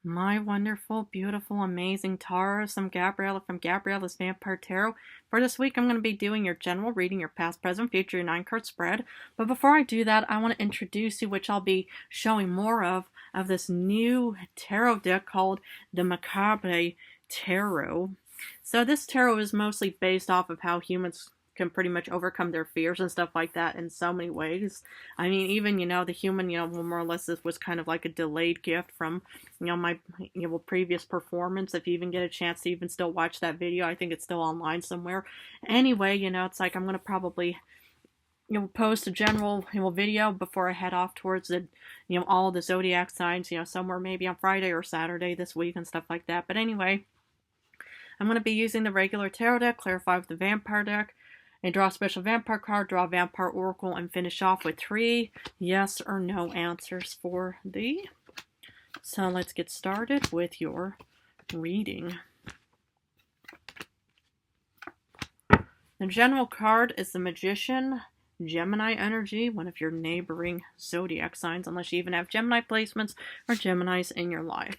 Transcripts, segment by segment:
My wonderful, beautiful, amazing Taurus. I'm Gabriella from Gabriella's Vampire Tarot. For this week, I'm going to be doing your general reading, your past, present, future, your 9-card spread. But before I do that, I want to introduce you, which I'll be showing more of this new tarot deck called the Macabre Tarot. So this tarot is mostly based off of how humans can pretty much overcome their fears and stuff like that in so many ways. I mean, even, the human, well, more or less this was kind of like a delayed gift from, my, previous performance. If you even get a chance to even still watch that video, I think it's still online somewhere. Anyway, it's like I'm going to probably, post a general, video before I head off towards the, all the zodiac signs, somewhere maybe on Friday or Saturday this week and stuff like that. But anyway, I'm going to be using the regular tarot deck, clarify with the vampire deck, and draw a special vampire card, draw a vampire oracle, and finish off with 3 yes or no answers for thee. So let's get started with your reading. The general card is the Magician, Gemini energy, one of your neighboring zodiac signs, unless you even have Gemini placements or Geminis in your life.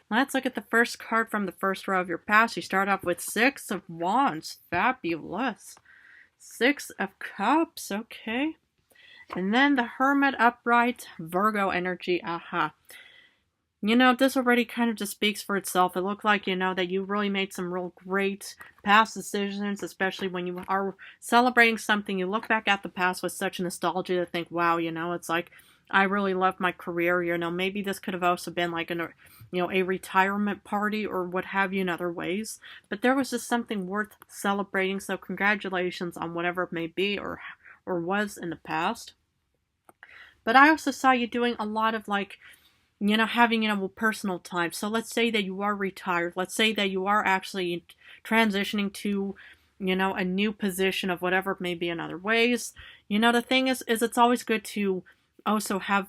Let's look at the first card from the first row of your past. You start off with 6 of Wands. Fabulous. 6 of Cups. Okay. And then the Hermit upright, Virgo energy. Aha. This already kind of just speaks for itself. It looked like, that you really made some real great past decisions, especially when you are celebrating something. You look back at the past with such nostalgia to think, wow, it's like, I really love my career. Maybe this could have also been like a retirement party or what have you in other ways. But there was just something worth celebrating. So congratulations on whatever it may be or was in the past. But I also saw you doing a lot of having, personal time. So let's say that you are retired. Let's say that you are actually transitioning to, a new position of whatever it may be in other ways. The thing is it's always good to also have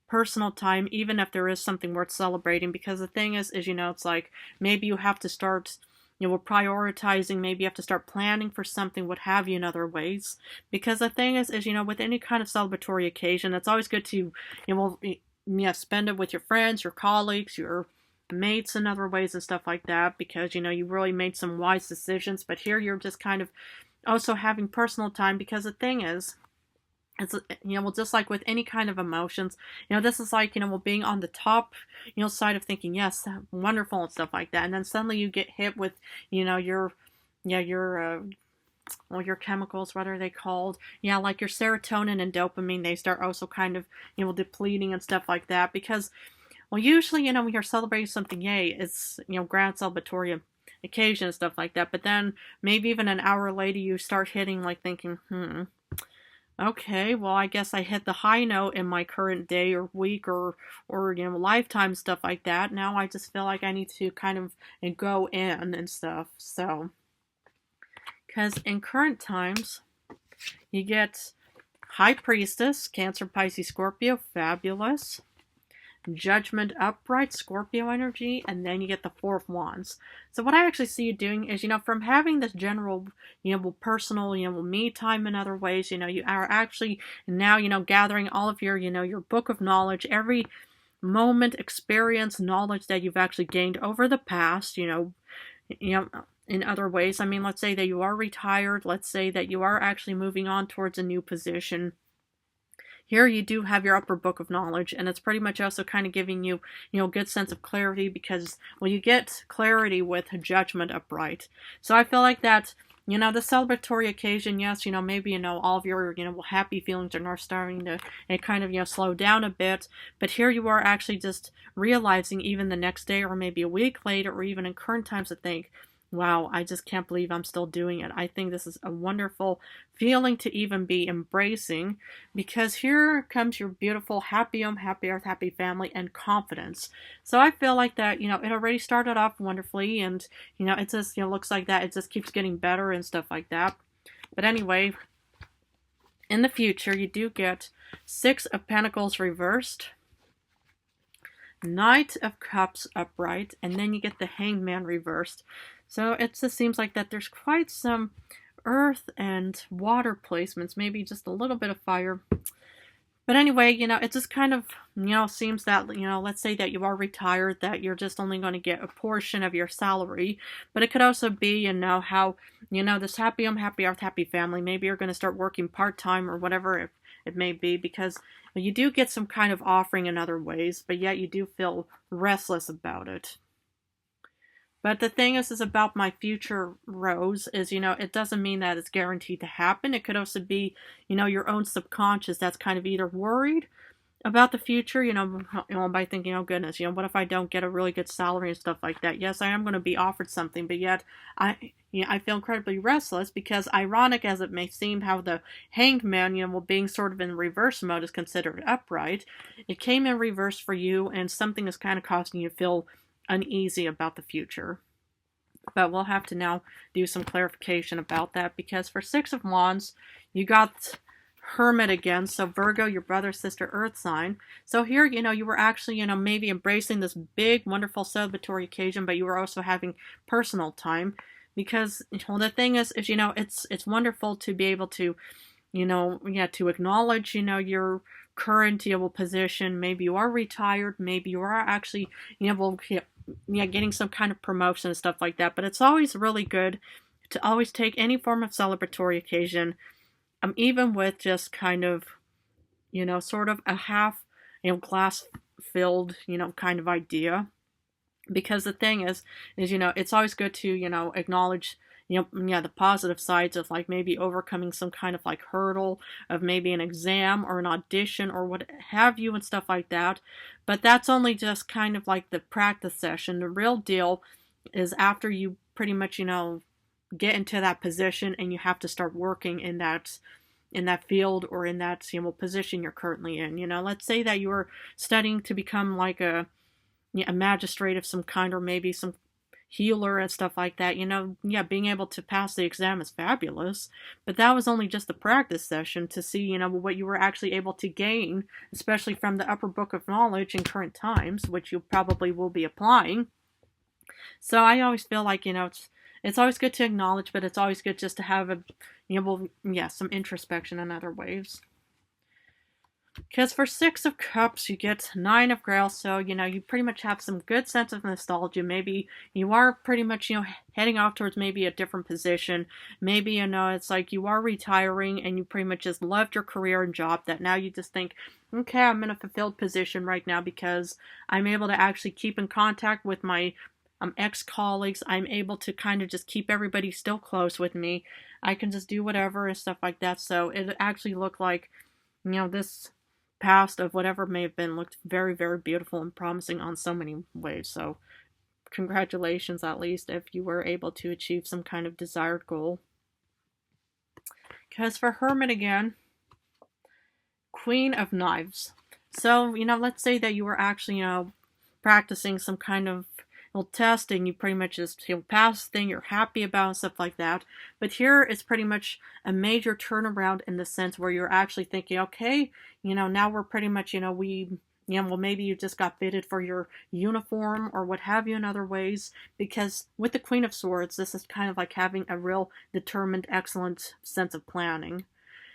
personal time, even if there is something worth celebrating, because the thing is it's like maybe you have to start prioritizing, maybe you have to start planning for something, what have you, in other ways, because the thing is with any kind of celebratory occasion, it's always good to spend it with your friends, your colleagues, your mates in other ways and stuff like that, because you really made some wise decisions. But here you're just kind of also having personal time, because the thing is it's, just like with any kind of emotions, this is like, being on the top, side of thinking, yes, wonderful and stuff like that. And then suddenly you get hit with, your chemicals, what are they called? Yeah, like your serotonin and dopamine, they start also kind of, depleting and stuff like that. Because, usually, when you're celebrating something, yay, it's, grand celebratory occasion and stuff like that. But then maybe even an hour later, you start hitting, thinking, okay, well, I guess I hit the high note in my current day or week or lifetime, stuff like that. Now I just feel like I need to kind of go in and stuff. So, because in current times, you get High Priestess, Cancer, Pisces, Scorpio, fabulous. Judgment upright, Scorpio energy, and then you get the 4 of Wands. So what I actually see you doing is, from having this general, personal, me time in other ways, you are actually now, gathering all of your, your book of knowledge, every moment, experience, knowledge that you've actually gained over the past, in other ways. I mean, let's say that you are retired. Let's say that you are actually moving on towards a new position. Here you do have your upper book of knowledge, and it's pretty much also kind of giving you, a good sense of clarity, because, you get clarity with Judgment upright. So I feel like that, the celebratory occasion, yes, maybe, all of your, happy feelings are now starting to kind of, slow down a bit. But here you are actually just realizing even the next day or maybe a week later or even in current times to think, wow, I just can't believe I'm still doing it. I think this is a wonderful feeling to even be embracing, because here comes your beautiful happy home, happy earth, happy family, and confidence. So I feel like that, it already started off wonderfully, and, it just, looks like that it just keeps getting better and stuff like that. But anyway, in the future, you do get 6 of Pentacles reversed, Knight of Cups upright, and then you get the Hangman reversed. So it just seems like that there's quite some earth and water placements, maybe just a little bit of fire. But anyway, it just kind of, seems that, let's say that you are retired, that you're just only going to get a portion of your salary. But it could also be, how, this happy home, happy earth, happy family, maybe you're going to start working part-time or whatever it may be, because you do get some kind of offering in other ways, but yet you do feel restless about it. But the thing is about my future rose is, it doesn't mean that it's guaranteed to happen. It could also be, your own subconscious that's kind of either worried about the future, by thinking, oh goodness, what if I don't get a really good salary and stuff like that? Yes, I am going to be offered something, but yet I feel incredibly restless because, ironic as it may seem, how the Hanged Man, being sort of in reverse mode is considered upright. It came in reverse for you, and something is kind of causing you to feel uneasy about the future. But we'll have to now do some clarification about that, because for Six of Wands, you got Hermit again. So Virgo, your brother, sister, earth sign. So here, you were actually, maybe embracing this big, wonderful celebratory occasion, but you were also having personal time. Because, the thing is, it's wonderful to be able to, to acknowledge, your current, position. Maybe you are retired. Maybe you are actually, getting some kind of promotion and stuff like that. But it's always really good to always take any form of celebratory occasion, even with just kind of, sort of a half, glass filled, kind of idea. Because the thing is, it's always good to, acknowledge, the positive sides of, like, maybe overcoming some kind of, like, hurdle of maybe an exam or an audition or what have you and stuff like that. But that's only just kind of like the practice session. The real deal is after you pretty much, get into that position and you have to start working in that field or in that, position you're currently in. Let's say that you were studying to become like a magistrate of some kind, or maybe some healer and stuff like that. Being able to pass the exam is fabulous, but that was only just the practice session to see, what you were actually able to gain, especially from the upper book of knowledge in current times, which you probably will be applying. So I always feel like, it's always good to acknowledge, but it's always good just to have some introspection in other ways. Because for Six of Cups, you get Nine of Grails, so, you pretty much have some good sense of nostalgia. Maybe you are pretty much, heading off towards maybe a different position. Maybe, it's like you are retiring and you pretty much just loved your career and job, that now you just think, okay, I'm in a fulfilled position right now because I'm able to actually keep in contact with my ex-colleagues. I'm able to kind of just keep everybody still close with me. I can just do whatever and stuff like that. So it actually looked like, this past of whatever may have been looked very, very beautiful and promising on so many ways. So congratulations, at least, if you were able to achieve some kind of desired goal. Because for Hermit again, Queen of Knives. So, let's say that you were actually, practicing some kind of test, and you pretty much just pass the thing you're happy about and stuff like that. But here it's pretty much a major turnaround in the sense where you're actually thinking, okay, now we're pretty much, maybe you just got fitted for your uniform or what have you in other ways. Because with the Queen of Swords, this is kind of like having a real determined, excellent sense of planning.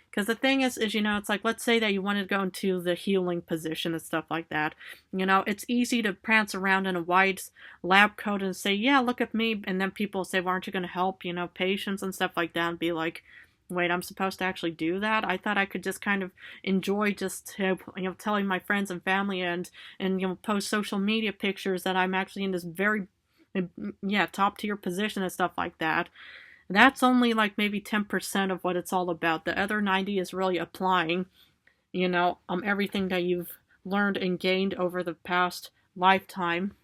Because the thing is, it's like, let's say that you wanted to go into the healing position and stuff like that. It's easy to prance around in a white lab coat and say, yeah, look at me. And then people say, well, aren't you going to help, patients and stuff like that? And be like, wait, I'm supposed to actually do that? I thought I could just kind of enjoy just, telling my friends and family and post social media pictures that I'm actually in this very, top tier position and stuff like that. That's only like maybe 10% of what it's all about. The other 90 is really applying, everything that you've learned and gained over the past lifetime.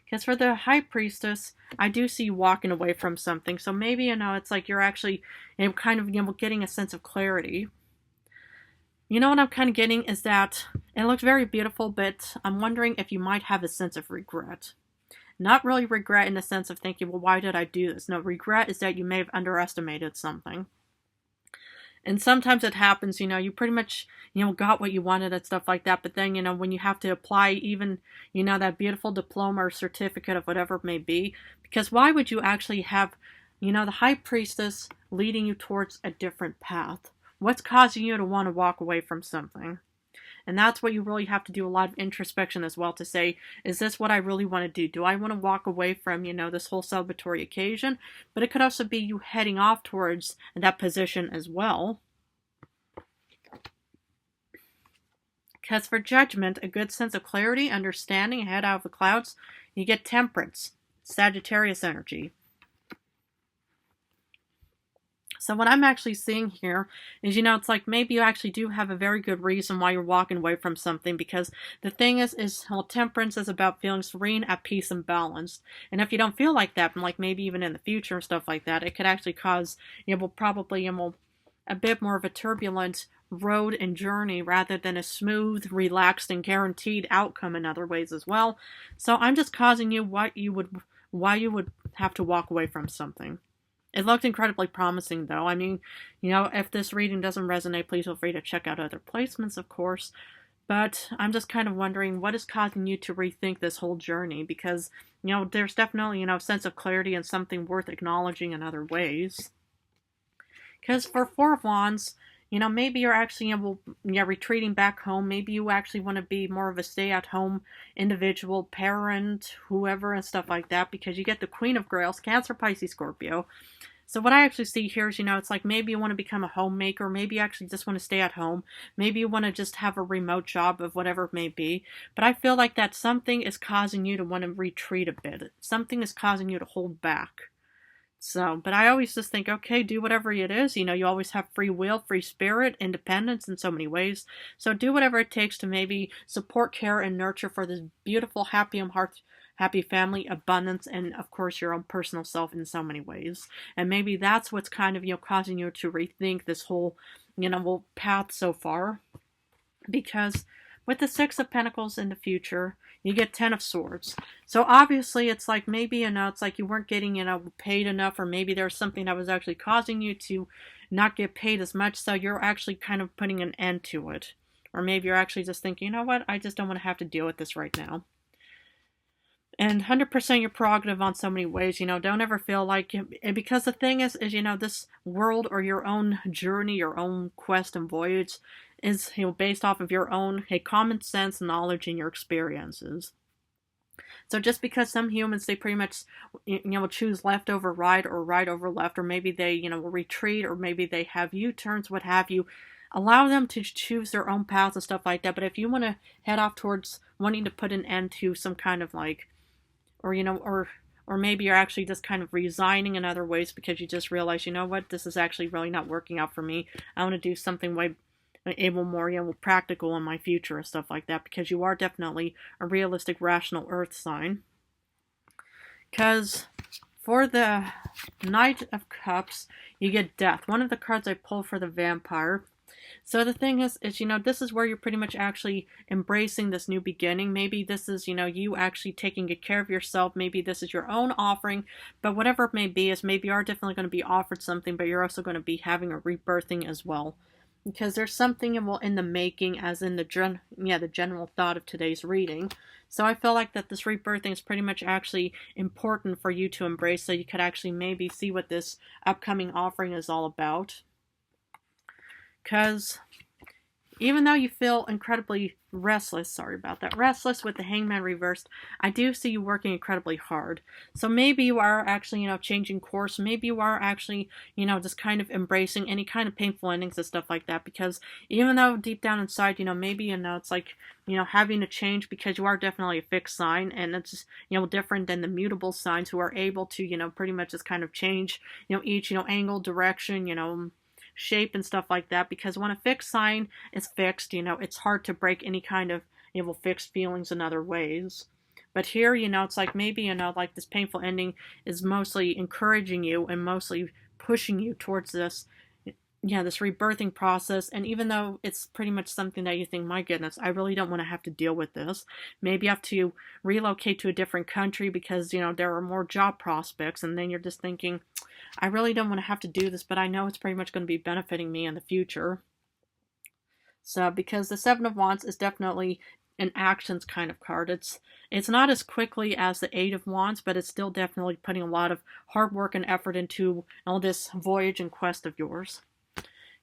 Because for the High Priestess, I do see you walking away from something. So maybe, it's like you're actually kind of, getting a sense of clarity. What I'm kind of getting is that it looks very beautiful, but I'm wondering if you might have a sense of regret. Not really regret in the sense of thinking, well, why did I do this? No, regret is that you may have underestimated something. And sometimes it happens, you pretty much, got what you wanted and stuff like that. But then, when you have to apply even, that beautiful diploma or certificate of whatever it may be. Because why would you actually have, the High Priestess leading you towards a different path? What's causing you to want to walk away from something? And that's what you really have to do a lot of introspection as well to say, is this what I really want to do? Do I want to walk away from, this whole celebratory occasion? But it could also be you heading off towards that position as well. Because for judgment, a good sense of clarity, understanding, head out of the clouds, you get temperance, Sagittarius energy. So what I'm actually seeing here is, it's like maybe you actually do have a very good reason why you're walking away from something, because the thing is well, temperance is about feeling serene, at peace, and balanced. And if you don't feel like that, like maybe even in the future and stuff like that, it could actually cause, probably, a bit more of a turbulent road and journey rather than a smooth, relaxed, and guaranteed outcome in other ways as well. So I'm just causing you why you would have to walk away from something. It looked incredibly promising, though. I mean, if this reading doesn't resonate, please feel free to check out other placements, of course. But I'm just kind of wondering what is causing you to rethink this whole journey, because, there's definitely, a sense of clarity and something worth acknowledging in other ways. Because for Four of Wands, maybe you're actually retreating back home. Maybe you actually want to be more of a stay-at-home individual, parent, whoever, and stuff like that, because you get the Queen of Grails, Cancer, Pisces, Scorpio. So what I actually see here is, it's like maybe you want to become a homemaker. Maybe you actually just want to stay at home. Maybe you want to just have a remote job of whatever it may be. But I feel like that something is causing you to want to retreat a bit. Something is causing you to hold back. So, but I always just think, okay, do whatever it is. You always have free will, free spirit, independence in so many ways. So do whatever it takes to maybe support, care, and nurture for this beautiful, happy family, abundance, and of course your own personal self in so many ways. And maybe that's what's kind of, causing you to rethink this whole, path so far. Because with the Six of Pentacles in the future, you get Ten of Swords. So obviously it's like maybe, it's like you weren't getting, paid enough, or maybe there's something that was actually causing you to not get paid as much, so you're actually kind of putting an end to it. Or maybe you're actually just thinking, you know what, I just don't want to have to deal with this right now. And 100% your prerogative on so many ways, don't ever feel like, because the thing is, this world or your own journey, your own quest and voyage is, based off of your own, common sense, knowledge, and your experiences. So just because some humans, they pretty much, choose left over right or right over left, or maybe they, retreat, or maybe they have U-turns, what have you, allow them to choose their own paths and stuff like that. But if you want to head off towards wanting to put an end to some kind of like, or, or maybe you're actually just kind of resigning in other ways because you just realize, what, this is actually really not working out for me. I want to do something way more, practical in my future and stuff like that, because you are definitely a realistic, rational earth sign. Because for the Knight of Cups, you get Death. One of the cards I pulled for the Vampire. So the thing is, this is where you're pretty much actually embracing this new beginning. Maybe this is, you actually taking good care of yourself. Maybe this is your own offering. But whatever it may be, is maybe you are definitely going to be offered something, but you're also going to be having a rebirthing as well. Because there's something in the making, as in the general thought of today's reading. So I feel like that this rebirthing is pretty much actually important for you to embrace, so you could actually maybe see what this upcoming offering is all about. Because even though you feel incredibly restless with the Hangman reversed, I do see you working incredibly hard. So maybe you are actually, changing course. Maybe you are actually, just kind of embracing any kind of painful endings and stuff like that. Because even though deep down inside, maybe, it's like, having to change, because you are definitely a fixed sign, and it's, different than the mutable signs who are able to, pretty much just kind of change, each, angle, direction, shape and stuff like that. Because when a fixed sign is fixed, it's hard to break any kind of, fixed feelings in other ways. But here, it's like maybe, like this painful ending is mostly encouraging you and mostly pushing you towards this, this rebirthing process. And even though it's pretty much something that you think, my goodness, I really don't want to have to deal with this. Maybe you have to relocate to a different country because, there are more job prospects. And then you're just thinking, I really don't want to have to do this, but I know it's pretty much going to be benefiting me in the future. So, because the Seven of Wands is definitely an actions kind of card. It's not as quickly as the Eight of Wands, but it's still definitely putting a lot of hard work and effort into all this voyage and quest of yours.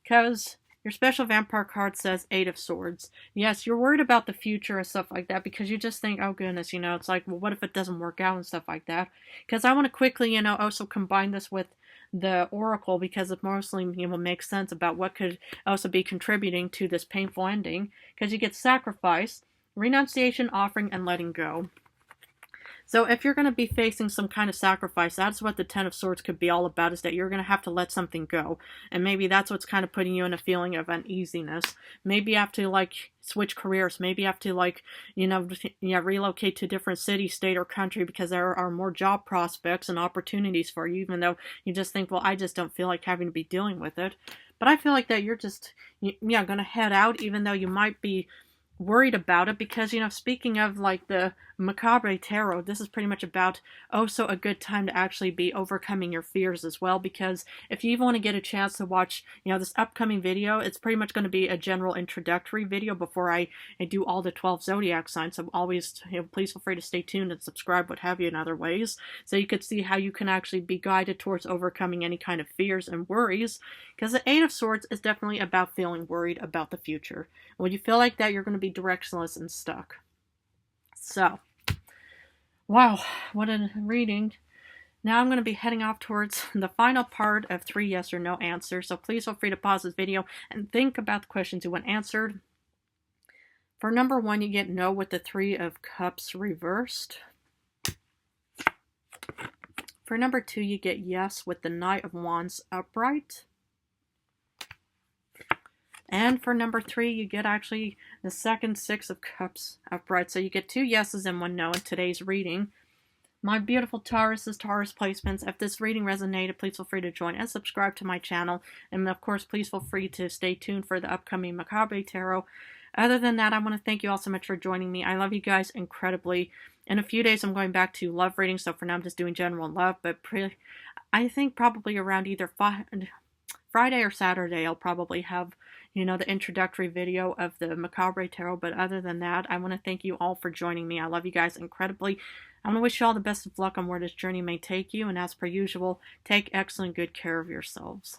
Because Your special vampire card says Eight of Swords. Yes, you're worried about the future and stuff like that because you just think, oh goodness, it's like, well, what if it doesn't work out and stuff like that? Because I want to quickly, also combine this with the Oracle because it mostly makes sense about what could also be contributing to this painful ending. Because you get sacrifice, renunciation, offering, and letting go. So if you're going to be facing some kind of sacrifice, that's what the Ten of Swords could be all about, is that you're going to have to let something go. And maybe that's what's kind of putting you in a feeling of uneasiness. Maybe you have to, switch careers. Maybe you have to, relocate to a different city, state, or country because there are more job prospects and opportunities for you, even though you just think, well, I just don't feel like having to be dealing with it. But I feel like that you're just, going to head out, even though you might be worried about it because, speaking of the Macabre Tarot, this is pretty much about so a good time to actually be overcoming your fears as well, because if you even want to get a chance to watch, this upcoming video, it's pretty much going to be a general introductory video before I do all the 12 zodiac signs. So always, please feel free to stay tuned and subscribe, what have you, in other ways, so you could see how you can actually be guided towards overcoming any kind of fears and worries, because the Eight of Swords is definitely about feeling worried about the future. When you feel like that, you're going to be directionless and stuck. So, wow, what a reading. Now I'm going to be heading off towards the final part of 3 yes or no answers, so please feel free to pause this video and think about the questions you want answered. For number 1, you get no with the 3 of Cups reversed. For number 2, you get yes with the Knight of Wands upright. And for number 3, you get actually the second 6 of Cups upright. So you get 2 yeses and 1 no in today's reading. My beautiful Tauruses, Taurus placements, if this reading resonated, please feel free to join and subscribe to my channel. And of course, please feel free to stay tuned for the upcoming Macabre Tarot. Other than that, I want to thank you all so much for joining me. I love you guys incredibly. In a few days, I'm going back to love readings. So for now, I'm just doing general love. But I think probably around either Friday or Saturday, I'll probably have, the introductory video of the Macabre Tarot. But other than that, I want to thank you all for joining me. I love you guys incredibly. I want to wish you all the best of luck on where this journey may take you. And as per usual, take excellent good care of yourselves.